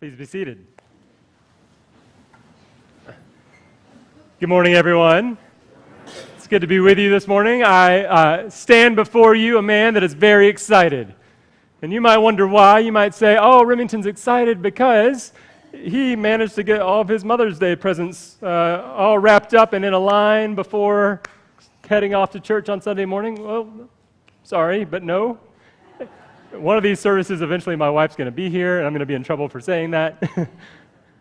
Please be seated. Good morning, everyone. It's good to be with you this morning. I stand before you a man that is very excited. And you might wonder why. You might say, oh, Remington's excited because he managed to get all of his Mother's Day presents all wrapped up and in a line before heading off to church on Sunday morning. Well, sorry, but no. One of these services, eventually my wife's going to be here, and I'm going to be in trouble for saying that.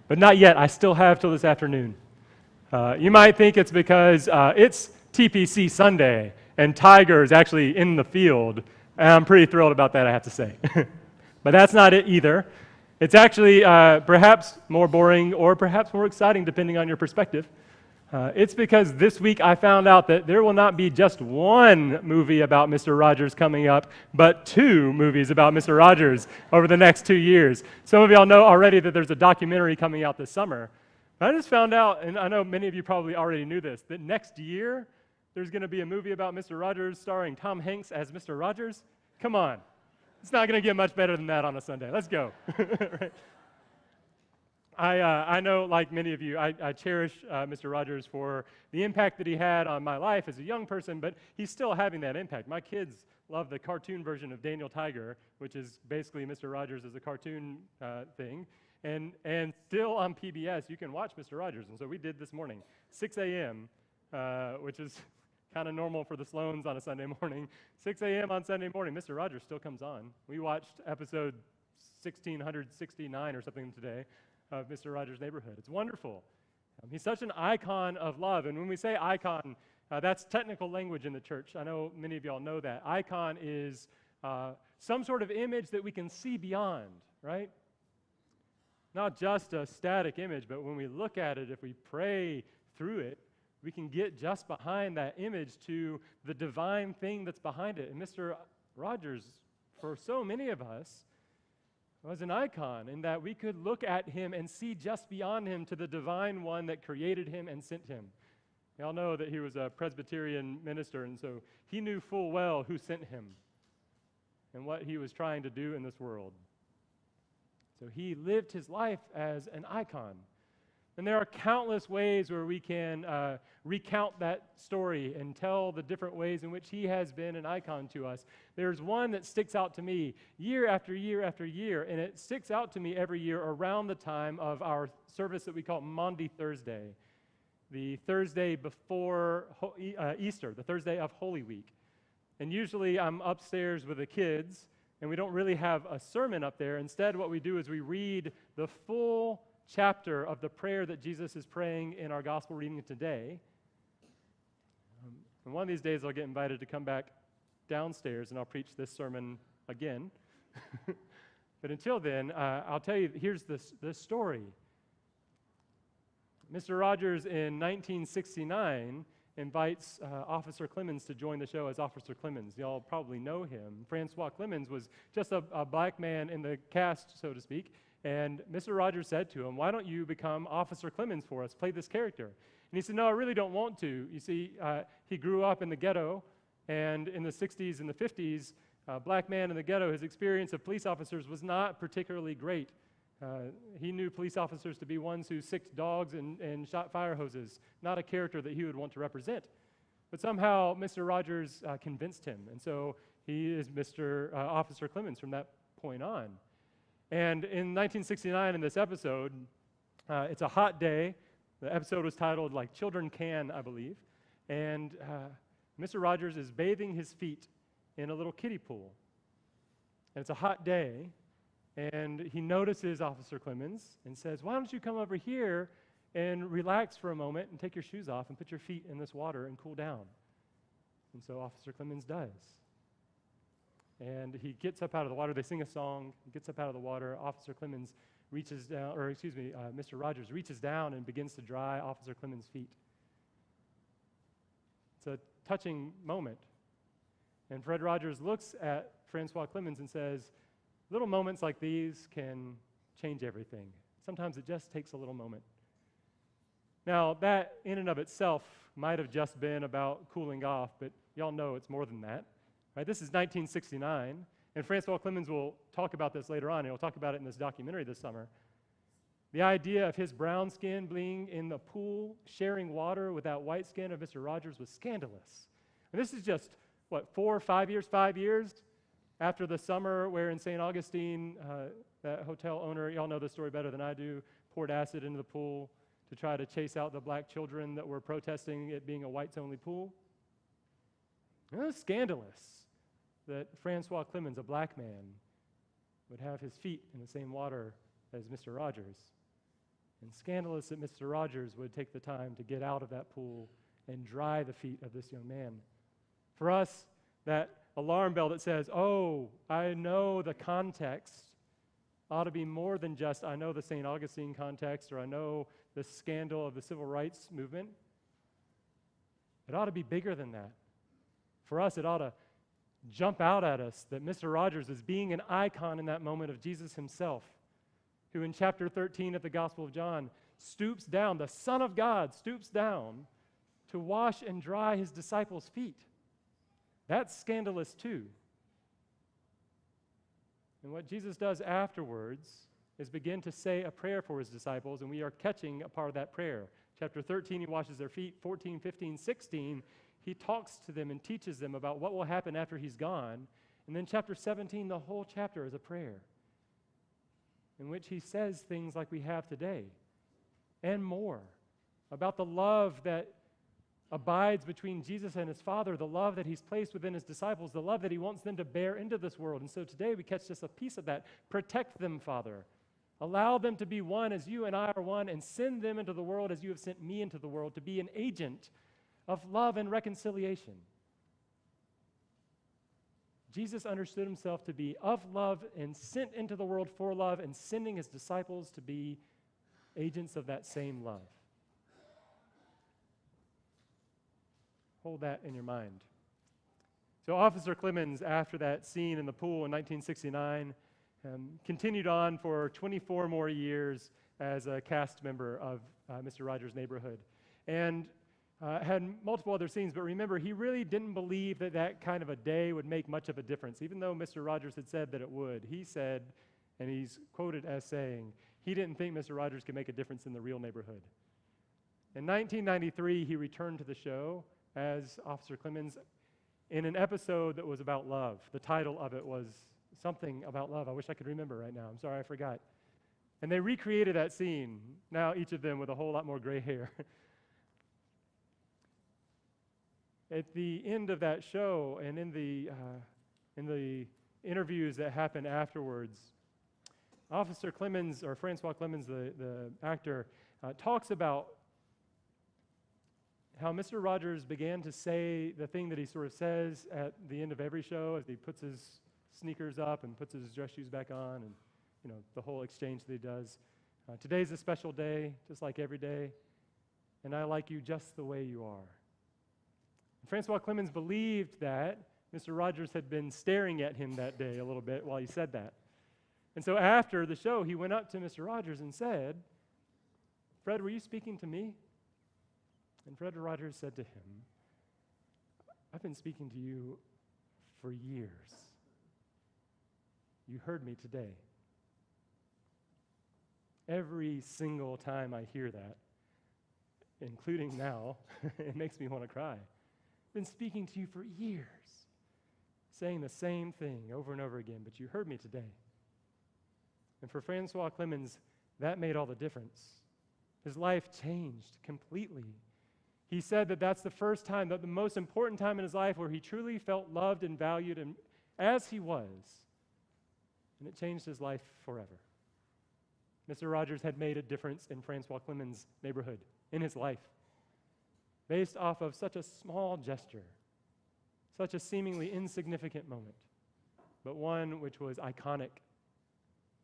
But not yet. I still have till this afternoon. You might think it's because it's TPC Sunday, and Tiger is actually in the field. And I'm pretty thrilled about that, I have to say. But that's not it either. It's actually perhaps more boring or perhaps more exciting, depending on your perspective. It's because this week I found out that there will not be just one movie about Mr. Rogers coming up, but two movies about Mr. Rogers over the next 2 years. Some of y'all know already that there's a documentary coming out this summer. But I just found out, and I know many of you probably already knew this, that next year there's going to be a movie about Mr. Rogers starring Tom Hanks as Mr. Rogers. Come on. It's not going to get much better than that on a Sunday. Let's go. Right? I know, like many of you, I cherish Mr. Rogers for the impact that he had on my life as a young person, but he's still having that impact. My kids love the cartoon version of Daniel Tiger, which is basically Mr. Rogers as a cartoon thing, and still on PBS, you can watch Mr. Rogers, and so we did this morning, 6 a.m., which is kind of normal for the Slones on a Sunday morning. 6 a.m. on Sunday morning, Mr. Rogers still comes on. We watched episode 1669 or something today of Mr. Rogers' Neighborhood. It's wonderful. He's such an icon of love, and when we say icon, that's technical language in the church. I know many of y'all know that. Icon is some sort of image that we can see beyond, right? Not just a static image, but when we look at it, if we pray through it, we can get just behind that image to the divine thing that's behind it. And Mr. Rogers, for so many of us, was an icon in that we could look at him and see just beyond him to the divine one that created him and sent him. Y'all know that he was a Presbyterian minister, and so he knew full well who sent him and what he was trying to do in this world. So he lived his life as an icon. And there are countless ways where we can recount that story and tell the different ways in which he has been an icon to us. There's one that sticks out to me year after year after year, and it sticks out to me every year around the time of our service that we call Maundy Thursday, the Thursday before Easter, the Thursday of Holy Week. And usually I'm upstairs with the kids, and we don't really have a sermon up there. Instead, what we do is we read the full chapter of the prayer that Jesus is praying in our gospel reading today. And one of these days I'll get invited to come back downstairs and I'll preach this sermon again. But until then, I'll tell you, here's the story. Mr. Rogers in 1969 invites Officer Clemens to join the show as Officer Clemens. Y'all probably know him. Francois Clemens was just a black man in the cast, so to speak. And Mr. Rogers said to him, why don't you become Officer Clemens for us, play this character? And he said, no, I really don't want to. You see, he grew up in the ghetto, and in the 60s and the 50s, black man in the ghetto, his experience of police officers was not particularly great. He knew police officers to be ones who sicked dogs and shot fire hoses, not a character that he would want to represent. But somehow Mr. Rogers convinced him, and so he is Mr. Officer Clemens from that point on. And in 1969, in this episode, it's a hot day. The episode was titled, like, Children Can, I believe. And Mr. Rogers is bathing his feet in a little kiddie pool. And it's a hot day, and he notices Officer Clemens and says, why don't you come over here and relax for a moment and take your shoes off and put your feet in this water and cool down? And so Officer Clemens does. And he gets up out of the water. They sing a song. He gets up out of the water. Officer Clemens reaches down, Mr. Rogers reaches down and begins to dry Officer Clemens' feet. It's a touching moment. And Fred Rogers looks at Francois Clemens and says, little moments like these can change everything. Sometimes it just takes a little moment. Now, that in and of itself might have just been about cooling off, but y'all know it's more than that. Right, this is 1969, and Francois Clemens will talk about this later on, and he'll talk about it in this documentary this summer. The idea of his brown skin being in the pool, sharing water with that white skin of Mr. Rogers was scandalous. And this is just, 4 or 5 years? 5 years after the summer where in St. Augustine, that hotel owner, y'all know the story better than I do, poured acid into the pool to try to chase out the black children that were protesting it being a whites-only pool. And it was scandalous that Francois Clemens, a black man, would have his feet in the same water as Mr. Rogers. And scandalous that Mr. Rogers would take the time to get out of that pool and dry the feet of this young man. For us, that alarm bell that says, oh, I know the context, ought to be more than just, I know the St. Augustine context, or I know the scandal of the civil rights movement. It ought to be bigger than that. For us, it ought to jump out at us that Mr. Rogers is being an icon in that moment of Jesus himself, who in chapter 13 of the Gospel of John stoops down, the Son of God stoops down to wash and dry his disciples' feet. That's scandalous too. And what Jesus does afterwards is begin to say a prayer for his disciples, and we are catching a part of that prayer. Chapter 13, he washes their feet. 14, 15, 16, he talks to them and teaches them about what will happen after he's gone. And then chapter 17, the whole chapter is a prayer in which he says things like we have today and more about the love that abides between Jesus and his Father, the love that he's placed within his disciples, the love that he wants them to bear into this world. And so today we catch just a piece of that. Protect them, Father. Allow them to be one as you and I are one, and send them into the world as you have sent me into the world to be an agent of love and reconciliation. Jesus understood himself to be of love and sent into the world for love, and sending his disciples to be agents of that same love. Hold that in your mind. So Officer Clemens, after that scene in the pool in 1969, continued on for 24 more years as a cast member of Mr. Rogers' Neighborhood, and had multiple other scenes. But remember, he really didn't believe that that kind of a day would make much of a difference, even though Mr. Rogers had said that it would. He said, and he's quoted as saying, he didn't think Mr. Rogers could make a difference in the real neighborhood. In 1993, he returned to the show as Officer Clemens in an episode that was about love. The title of it was something about love. I wish I could remember right now. I'm sorry, I forgot. And they recreated that scene, now each of them with a whole lot more gray hair. At the end of that show, and in the interviews that happened afterwards, Officer Clemens, or Francois Clemens, the actor, talks about how Mr. Rogers began to say the thing that he sort of says at the end of every show as he puts his sneakers up and puts his dress shoes back on, and the whole exchange that he does. Today's a special day, just like every day, and I like you just the way you are. And Francois Clemens believed that Mr. Rogers had been staring at him that day a little bit while he said that. And so after the show, he went up to Mr. Rogers and said, "Fred, were you speaking to me?" And Fred Rogers said to him, "I've been speaking to you for years. You heard me today. Every single time I hear that, including now, it makes me want to cry. I've been speaking to you for years, saying the same thing over and over again, but you heard me today." And for Francois Clemens, that made all the difference. His life changed completely. He said that that's the first time, that the most important time in his life where he truly felt loved and valued and as he was. And it changed his life forever. Mr. Rogers had made a difference in Francois Clemens' neighborhood, in his life, based off of such a small gesture, such a seemingly insignificant moment, but one which was iconic,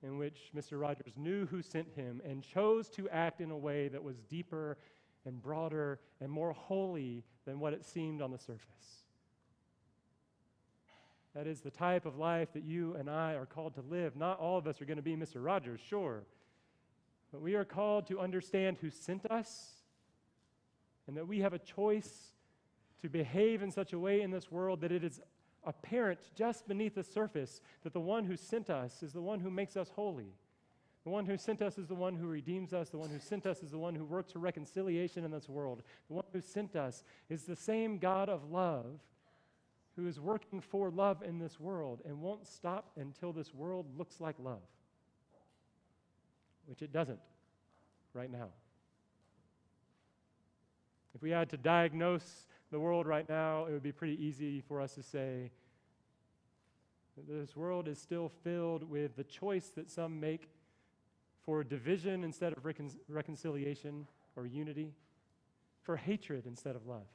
in which Mr. Rogers knew who sent him and chose to act in a way that was deeper and broader and more holy than what it seemed on the surface. That is the type of life that you and I are called to live. Not all of us are going to be Mr. Rogers, sure, but we are called to understand who sent us, and that we have a choice to behave in such a way in this world that it is apparent just beneath the surface that the one who sent us is the one who makes us holy, The one who sent us is the one who redeems us. The one who sent us is the one who works for reconciliation in this world. The one who sent us is the same God of love who is working for love in this world and won't stop until this world looks like love, which it doesn't right now. If we had to diagnose the world right now, it would be pretty easy for us to say that this world is still filled with the choice that some make for division instead of reconciliation or unity, for hatred instead of love.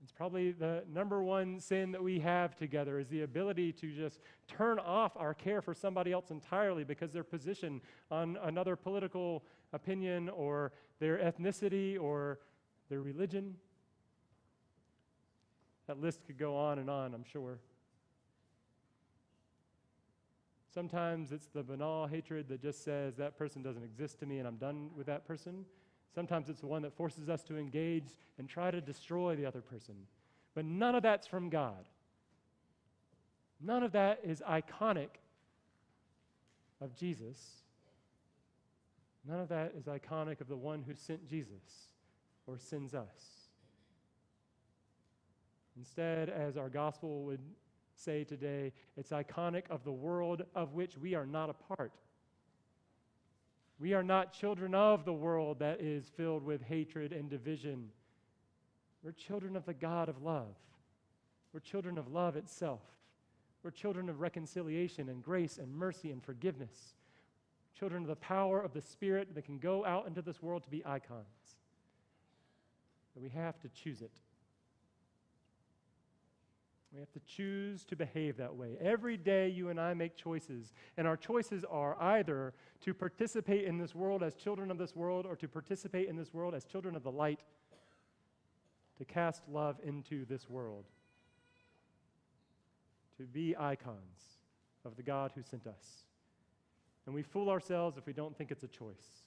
It's probably the number one sin that we have together is the ability to just turn off our care for somebody else entirely because their position on another political opinion or their ethnicity or their religion. That list could go on, I'm sure. Sometimes it's the banal hatred that just says that person doesn't exist to me and I'm done with that person. Sometimes it's the one that forces us to engage and try to destroy the other person. But none of that's from God. None of that is iconic of Jesus. None of that is iconic of the one who sent Jesus or sends us. Instead, as our gospel would say today, it's iconic of the world of which we are not a part. We are not children of the world that is filled with hatred and division. We're children of the God of love. We're children of love itself. We're children of reconciliation and grace and mercy and forgiveness. Children of the power of the Spirit that can go out into this world to be icons. But we have to choose it. We have to choose to behave that way. Every day you and I make choices, and our choices are either to participate in this world as children of this world or to participate in this world as children of the light, to cast love into this world, to be icons of the God who sent us. And we fool ourselves if we don't think it's a choice.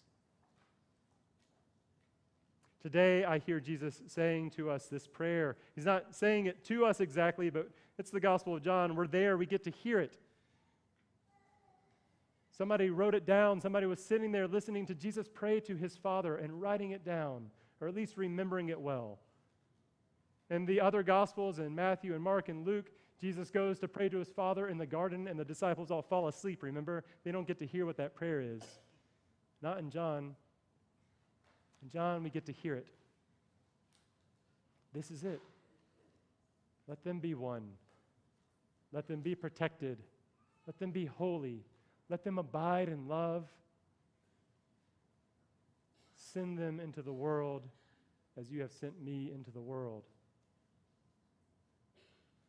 Today, I hear Jesus saying to us this prayer. He's not saying it to us exactly, but it's the Gospel of John. We're there. We get to hear it. Somebody wrote it down. Somebody was sitting there listening to Jesus pray to his Father and writing it down, or at least remembering it well. In the other Gospels, in Matthew and Mark and Luke, Jesus goes to pray to his Father in the garden, and the disciples all fall asleep, remember? They don't get to hear what that prayer is. Not in John. In John, we get to hear it. This is it. Let them be one. Let them be protected. Let them be holy. Let them abide in love. Send them into the world as you have sent me into the world.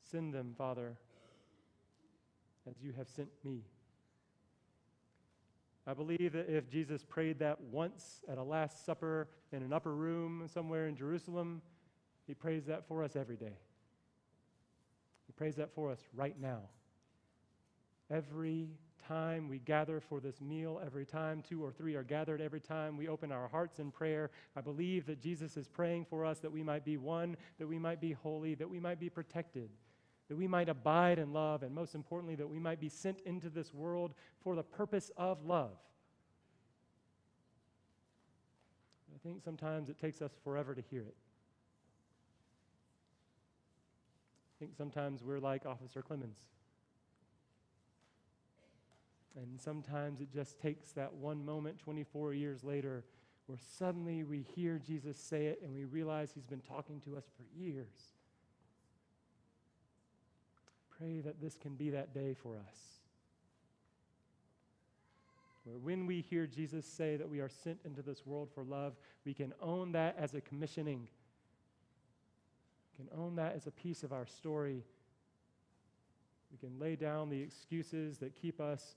Send them, Father, as you have sent me. I believe that if Jesus prayed that once at a Last Supper in an upper room somewhere in Jerusalem, he prays that for us every day. He prays that for us right now. Every time we gather for this meal, every time 2 or 3 are gathered, every time we open our hearts in prayer, I believe that Jesus is praying for us that we might be one, that we might be holy, that we might be protected, that we might abide in love, and most importantly, that we might be sent into this world for the purpose of love. I think sometimes it takes us forever to hear it. I think sometimes we're like Officer Clemens. And sometimes it just takes that one moment 24 years later where suddenly we hear Jesus say it and we realize he's been talking to us for years. Pray that this can be that day for us. Where when we hear Jesus say that we are sent into this world for love, we can own that as a commissioning. We can own that as a piece of our story. We can lay down the excuses that keep us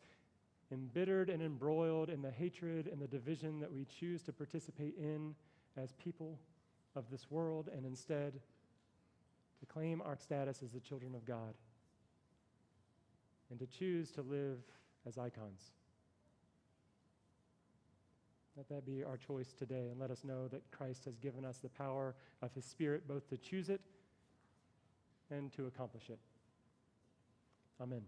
embittered and embroiled in the hatred and the division that we choose to participate in as people of this world, and instead to claim our status as the children of God and to choose to live as icons. Let that be our choice today, and let us know that Christ has given us the power of his Spirit both to choose it and to accomplish it. Amen.